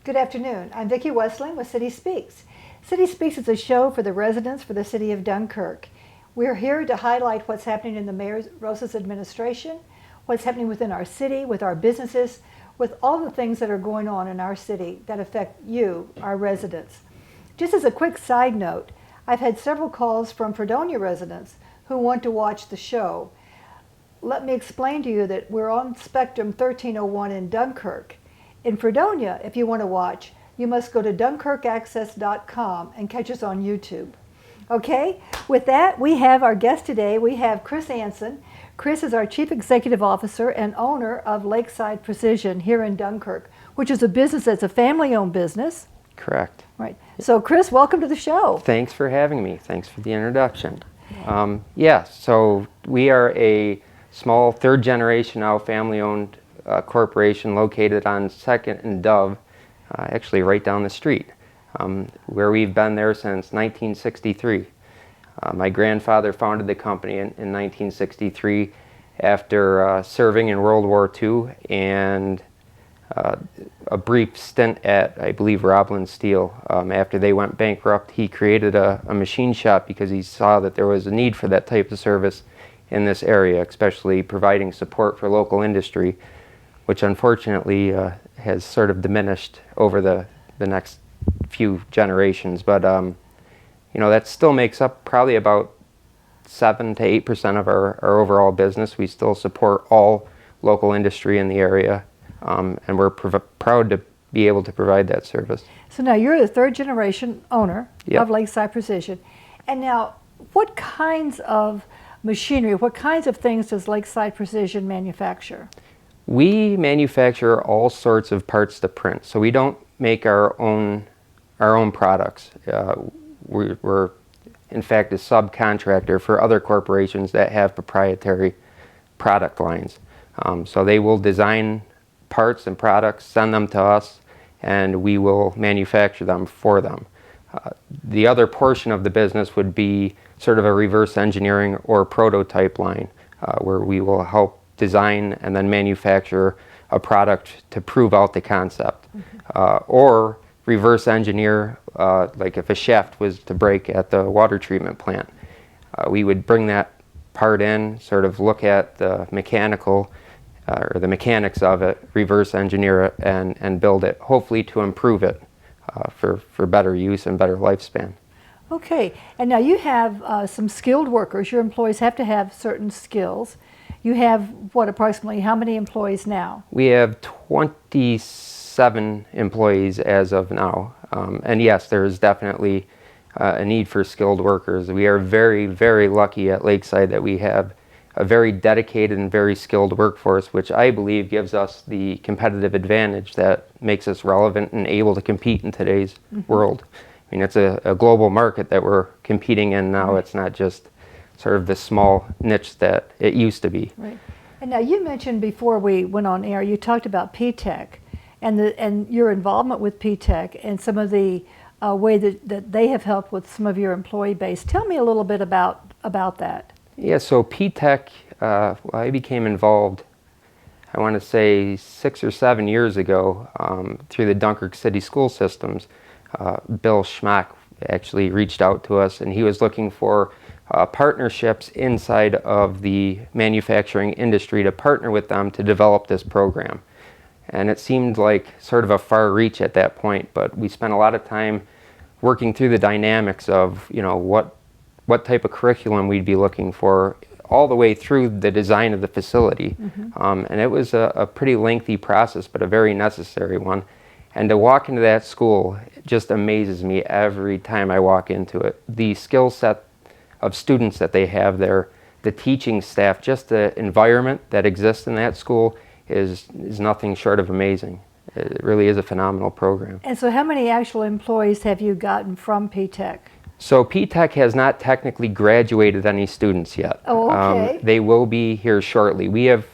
Good afternoon. I'm Vicki Westling with City Speaks. City Speaks is a show for the residents for the city of Dunkirk. We're here to highlight what's happening in the Mayor Rosa's administration, what's happening within our city, with our businesses, with all the things that are going on in our city that affect you, our residents. Just as a quick side note, I've had several calls from Fredonia residents who want to watch the show. Let me explain to you that we're on Spectrum 1301 in Dunkirk. In Fredonia, if you want to watch, you must go to dunkirkaccess.com and catch us on YouTube. Okay, with that, we have our guest today. We have Chris Anson. Chris is our Chief Executive Officer and owner of Lakeside Precision here in Dunkirk, which is a business that's a family-owned business. Correct. Right. So Chris, welcome to the show. Thanks for having me. Thanks for the introduction. So we are a small third generation now family-owned corporation located on 2nd and Dove, actually right down the street, where we've been there since 1963. My grandfather founded the company in 1963 after serving in World War II and a brief stint at, I believe, Roblin Steel. After they went bankrupt, he created a machine shop because he saw that there was a need for that type of service in this area, especially providing support for local industry, which unfortunately has sort of diminished over the next few generations. But that still makes up probably about 7 to 8% of our overall business. We still support all local industry in the area, and we're proud to be able to provide that service. So now you're the third generation owner Yep. of Lakeside Precision. And now, what kinds of machinery, what kinds of things does Lakeside Precision manufacture? We manufacture all sorts of parts to print, so we don't make our own products. We're in fact a subcontractor for other corporations that have proprietary product lines. So they will design parts and products, send them to us, and we will manufacture them for them. The other portion of the business would be sort of a reverse engineering or prototype line, where we will help design and then manufacture a product to prove out the concept. Or reverse engineer, like if a shaft was to break at the water treatment plant. We would bring that part in, sort of look at the mechanical or the mechanics of it, reverse engineer it, and build it, hopefully to improve it for better use and better lifespan. Okay, and now you have some skilled workers. Your employees have to have certain skills. You have, approximately how many employees now? We have 27 employees as of now. And yes, there is definitely a need for skilled workers. We are very, very lucky at Lakeside that we have a very dedicated and very skilled workforce, which I believe gives us the competitive advantage that makes us relevant and able to compete in today's world. I mean, it's a global market that we're competing in now. It's not just sort of the small niche that it used to be. Right. And now you mentioned before we went on air, you talked about P-TECH and your involvement with P-TECH and some of the way that they have helped with some of your employee base. Tell me a little bit about that. Yeah, so P-TECH, I became involved, I want to say 6 or 7 years ago through the Dunkirk City School Systems. Bill Schmack actually reached out to us, and he was looking for partnerships inside of the manufacturing industry to partner with them to develop this program. And it seemed like sort of a far reach at that point, but we spent a lot of time working through the dynamics of, what type of curriculum we'd be looking for all the way through the design of the facility. And it was a pretty lengthy process, but a very necessary one. And to walk into that school just amazes me every time I walk into it. The skill set of students that they have there, the teaching staff, just the environment that exists in that school is nothing short of amazing. It really is a phenomenal program. And so how many actual employees have you gotten from P-TECH? So P-TECH has not technically graduated any students yet. Oh, okay. They will be here shortly. We have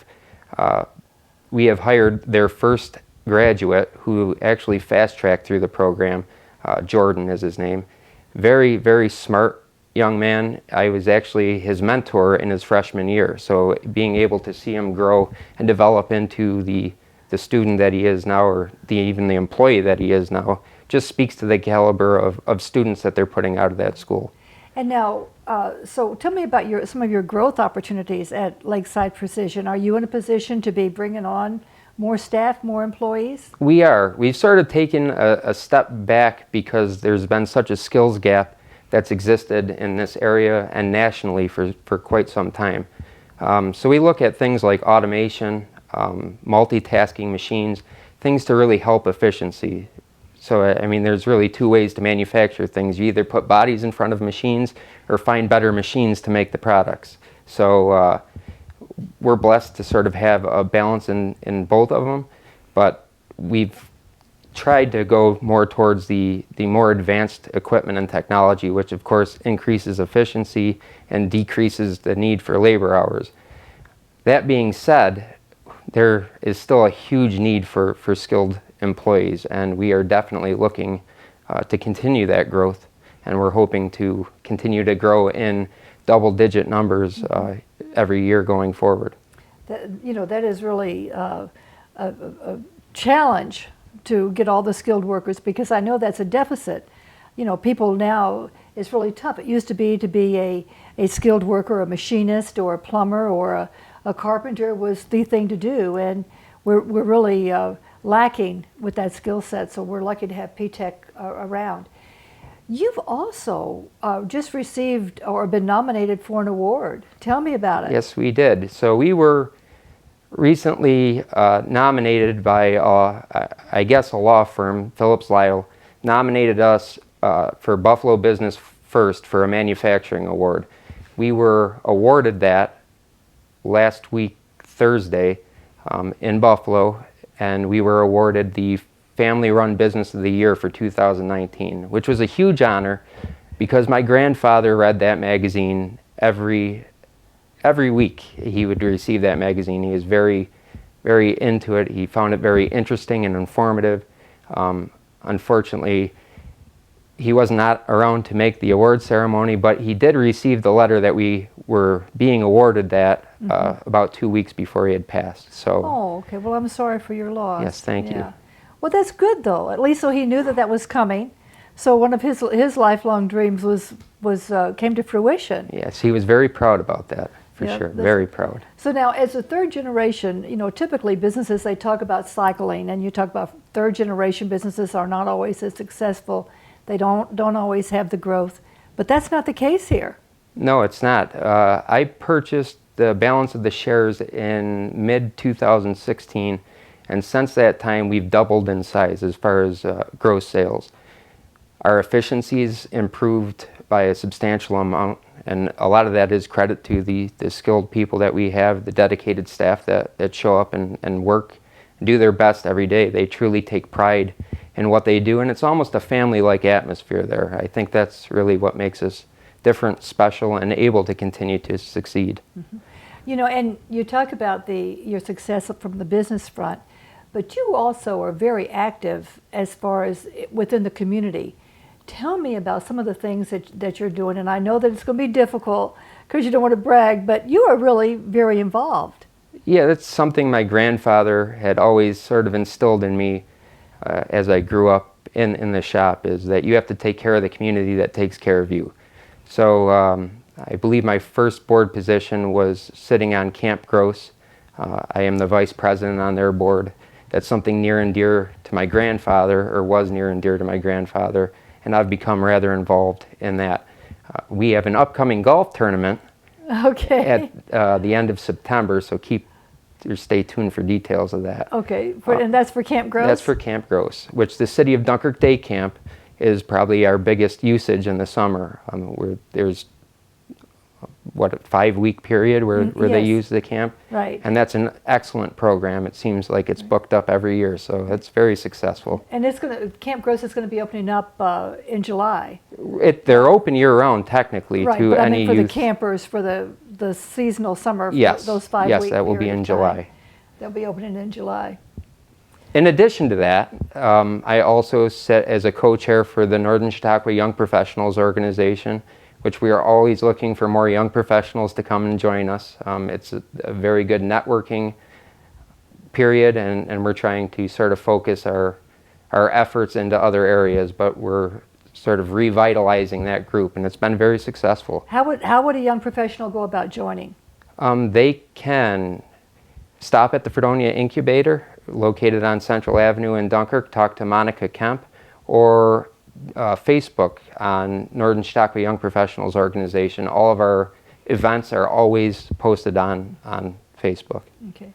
hired their first graduate who actually fast-tracked through the program. Jordan is his name. Very, very smart young man. I was actually his mentor in his freshman year. So being able to see him grow and develop into the the student that he is now, or even the employee that he is now, just speaks to the caliber of students that they're putting out of that school. And now, so tell me about some of your growth opportunities at Lakeside Precision. Are you in a position to be bringing on more staff, more employees? We are. We've sort of taken a step back because there's been such a skills gap that's existed in this area and nationally for quite some time. So we look at things like automation, multitasking machines, things to really help efficiency. So, I mean, there's really two ways to manufacture things. You either put bodies in front of machines or find better machines to make the products. So we're blessed to sort of have a balance in both of them, but we've tried to go more towards the more advanced equipment and technology, which of course increases efficiency and decreases the need for labor hours. That being said, there is still a huge need for skilled employees, and we are definitely looking to continue that growth, and we're hoping to continue to grow in double-digit numbers every year going forward. That is really a challenge to get all the skilled workers, because I know that's a deficit. People now, it's really tough. It used to be a skilled worker, a machinist or a plumber or a carpenter was the thing to do, and we're really lacking with that skill set, so we're lucky to have P-Tech around. You've also just received or been nominated for an award. Tell me about it. Yes, we did. So we were recently nominated by, I guess, a law firm, Phillips Lyle, nominated us for Buffalo Business First for a manufacturing award. We were awarded that last week, Thursday, in Buffalo, and we were awarded the Family-Run Business of the Year for 2019, which was a huge honor because my grandfather read that magazine every week. He would receive that magazine. He was very, very into it. He found it very interesting and informative. Unfortunately, he was not around to make the award ceremony, but he did receive the letter that we were being awarded that about 2 weeks before he had passed. So. Oh, okay. Well, I'm sorry for your loss. Yes, thank you. Well, that's good though. At least so he knew that was coming. So one of his lifelong dreams came to fruition. Yes, he was very proud about that, for sure. Very proud. So now, as a third generation, typically businesses, they talk about cycling, and you talk about third generation businesses are not always as successful. They don't always have the growth, but that's not the case here. No, it's not. I purchased the balance of the shares in mid-2016, and since that time we've doubled in size as far as gross sales. Our efficiencies improved by a substantial amount, and a lot of that is credit to the skilled people that we have, the dedicated staff that show up and work, do their best every day. They truly take pride in what they do, and it's almost a family-like atmosphere there. I think that's really what makes us different, special, and able to continue to succeed. And you talk about your success from the business front, but you also are very active as far as within the community. Tell me about some of the things that you're doing, and I know that it's going to be difficult because you don't want to brag, but you are really very involved. Yeah, that's something my grandfather had always sort of instilled in me as I grew up in the shop, is that you have to take care of the community that takes care of you. So I believe my first board position was sitting on Camp Gross. I am the vice president on their board. That's something near and dear to my grandfather, or was near and dear to my grandfather, and I've become rather involved in that. We have an upcoming golf tournament at the end of September, so stay tuned for details of that. Okay, and that's for Camp Gross? That's for Camp Gross, which the City of Dunkirk Day Camp is probably our biggest usage in the summer. There's a 5-week period where they use the camp. Right. And that's an excellent program. It seems like it's booked up every year, so it's very successful. And Camp Gross is going to be opening up in July. They're open year-round, technically, right, to but any for youth. the campers, for the seasonal summer, yes, those 5 weeks. Yes, that will be in July. They'll be opening in July. In addition to that, I also sit as a co-chair for the Northern Chautauqua Young Professionals Organization, which we are always looking for more young professionals to come and join us. It's a very good networking period, and we're trying to sort of focus our efforts into other areas, but we're sort of revitalizing that group, and it's been very successful. How would a young professional go about joining? They can stop at the Fredonia Incubator, located on Central Avenue in Dunkirk, talk to Monica Kemp, or Facebook on Northern Chautauqua Young Professionals Organization. All of our events are always posted on Facebook. Okay.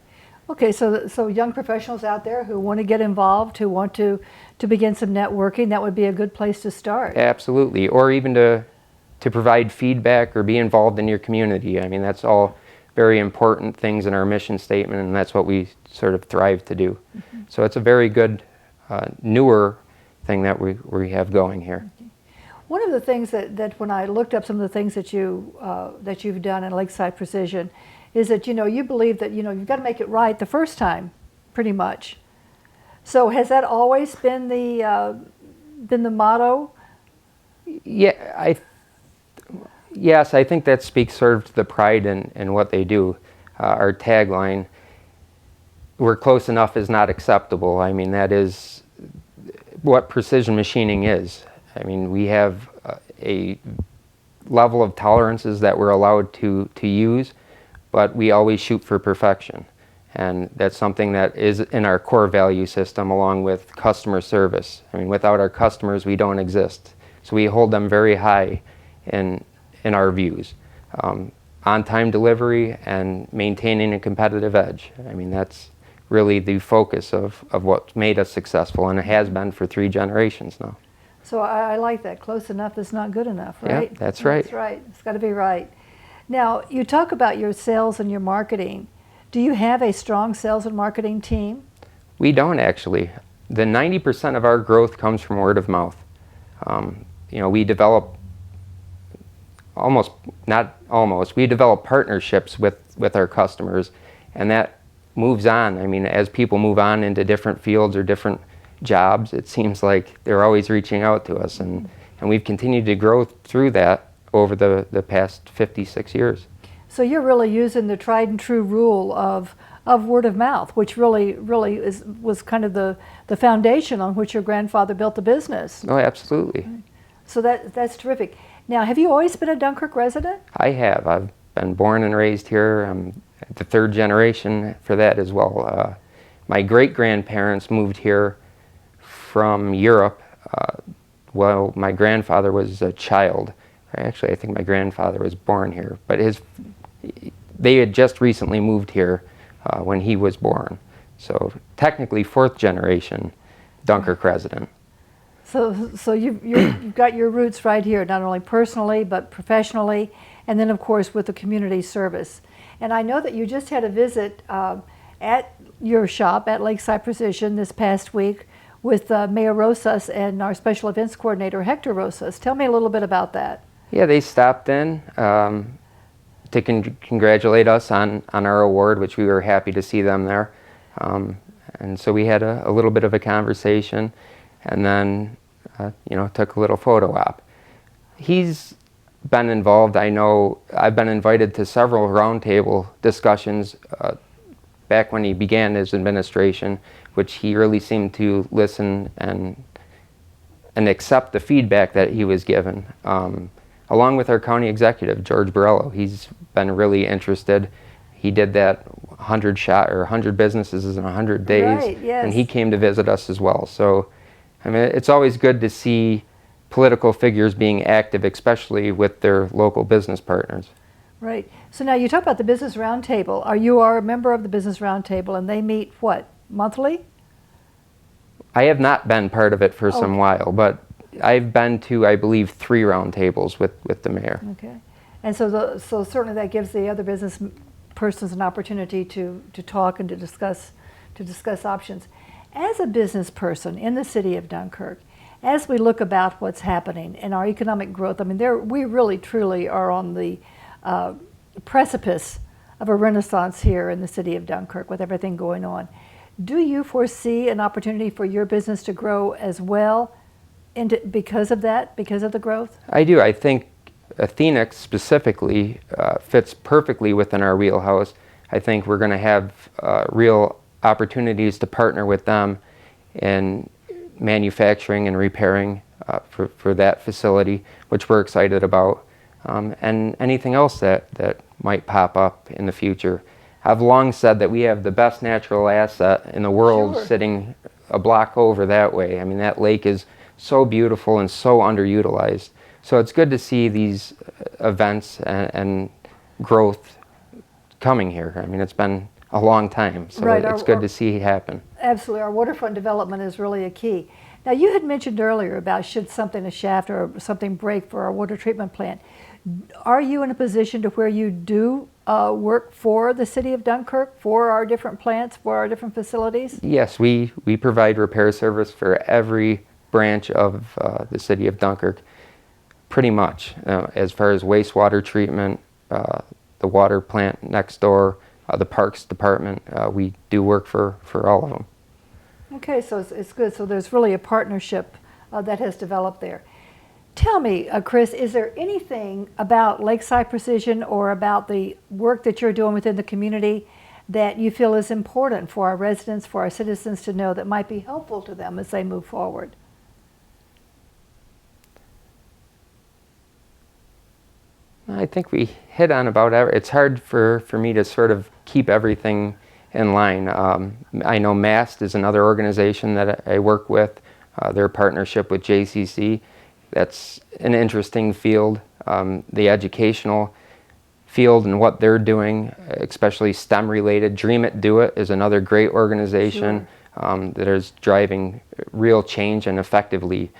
Okay, so young professionals out there who want to get involved, who want to begin some networking, that would be a good place to start. Absolutely, or even to provide feedback or be involved in your community. I mean, that's all very important things in our mission statement, and that's what we sort of thrive to do. Mm-hmm. So it's a very good, newer thing that we have going here. Okay. One of the things that when I looked up some of the things that you've done at Lakeside Precision is that, you believe that, you've got to make it right the first time, pretty much. So has that always been the motto? Yeah, yes, I think that speaks sort of to the pride in what they do. Our tagline, "We're close enough is not acceptable." I mean, that is what precision machining is. I mean, we have a level of tolerances that we're allowed to use, but we always shoot for perfection. And that's something that is in our core value system, along with customer service. I mean, without our customers, we don't exist. So we hold them very high in our views. On-time delivery and maintaining a competitive edge. I mean, that's really the focus of what's made us successful, and it has been for 3 generations now. So I like that. Close enough is not good enough, right? Yeah, that's right. That's right. It's got to be right. Now, you talk about your sales and your marketing. Do you have a strong sales and marketing team? We don't, actually. The 90% of our growth comes from word of mouth. We develop we develop partnerships with our customers, and that moves on. I mean, as people move on into different fields or different jobs, it seems like they're always reaching out to us, and we've continued to grow through that over the past 56 years. So you're really using the tried and true rule of word of mouth, which really was kind of the foundation on which your grandfather built the business. Oh, absolutely. So that's terrific. Now, have you always been a Dunkirk resident? I have. I've been born and raised here. I'm the 3rd generation for that as well. My great-grandparents moved here from Europe while my grandfather was a child. Actually, I think my grandfather was born here, but they had just recently moved here when he was born. So technically 4th generation Dunkirk resident. So you've got your roots right here, not only personally but professionally, and then of course with the community service. And I know that you just had a visit at your shop at Lakeside Precision this past week with Mayor Rosas and our special events coordinator Hector Rosas. Tell me a little bit about that. Yeah, they stopped in to congratulate us on our award, which we were happy to see them there. And so we had a little bit of a conversation, and then took a little photo op. He's been involved. I know I've been invited to several roundtable discussions back when he began his administration, which he really seemed to listen and accept the feedback that he was given. Along with our county executive, George Borello, he's been really interested. He did that 100 businesses in 100 days, right, yes. And he came to visit us as well. So, I mean, it's always good to see political figures being active, especially with their local business partners. Right. So now you talk about the Business Roundtable. You are a member of the Business Roundtable, and they meet, what, monthly? I have not been part of it for some while, but I've been to, I believe, 3 roundtables with the mayor. Okay. And so certainly that gives the other business persons an opportunity to talk and to discuss options. As a business person in the city of Dunkirk, as we look about what's happening in our economic growth, I mean, we really truly are on the precipice of a renaissance here in the city of Dunkirk with everything going on. Do you foresee an opportunity for your business to grow as well because of that, because of the growth? I do. I think Athenex specifically fits perfectly within our wheelhouse. I think we're going to have real opportunities to partner with them in manufacturing and repairing for that facility, which we're excited about, and anything else that might pop up in the future. I've long said that we have the best natural asset in the world Sure. sitting a block over that way. I mean, that lake is so beautiful and so underutilized. So it's good to see these events and growth coming here. I mean, it's been a long time, so Right, it's good to see it happen. Absolutely. Our waterfront development is really a key. Now, you had mentioned earlier about should something, a shaft or something break for our water treatment plant. Are you in a position to where you do work for the city of Dunkirk, for our different plants, for our different facilities? Yes, we provide repair service for every branch of the city of Dunkirk, pretty much. As far as wastewater treatment, the water plant next door, the parks department, we do work for all of them. Okay, so it's good. So there's really a partnership that has developed there. Tell me, Chris, is there anything about Lakeside Precision or about the work that you're doing within the community that you feel is important for our residents, for our citizens to know that might be helpful to them as they move forward? I think we hit on about it's hard for me to sort of keep everything in line. I know MAST is another organization that I work with, their partnership with JCC. That's an interesting field. The educational field and what they're doing, especially STEM related. Dream It, Do It is another great organization that is driving real change and effectively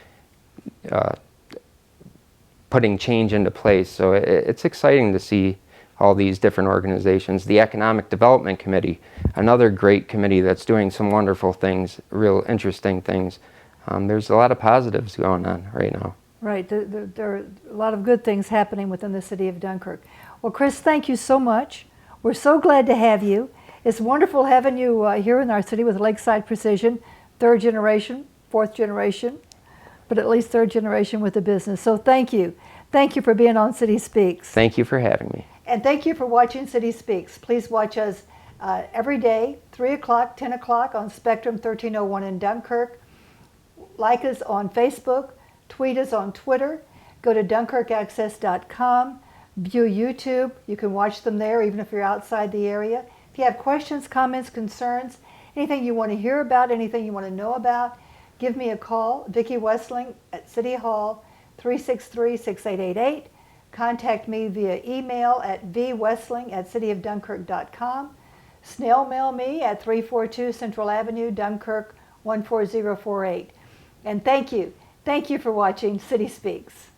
putting change into place. So it's exciting to see all these different organizations. The Economic Development Committee, another great committee that's doing some wonderful things, real interesting things. There's a lot of positives going on right now. Right, there are a lot of good things happening within the city of Dunkirk. Well, Chris, thank you so much. We're so glad to have you. It's wonderful having you here in our city with Lakeside Precision, third generation, fourth generation, but at least third generation with the business. So thank you. Thank you for being on City Speaks. Thank you for having me. And thank you for watching City Speaks. Please watch us every day, 3 o'clock, 10 o'clock on Spectrum 1301 in Dunkirk. Like us on Facebook. Tweet us on Twitter. Go to dunkirkaccess.com. View YouTube. You can watch them there even if you're outside the area. If you have questions, comments, concerns, anything you want to hear about, anything you want to know about, give me a call. Vicki Westling at City Hall, 363-6888. Contact me via email at vwestling@cityofdunkirk.com. Snail mail me at 342 Central Avenue, Dunkirk 14048. And thank you. Thank you for watching City Speaks.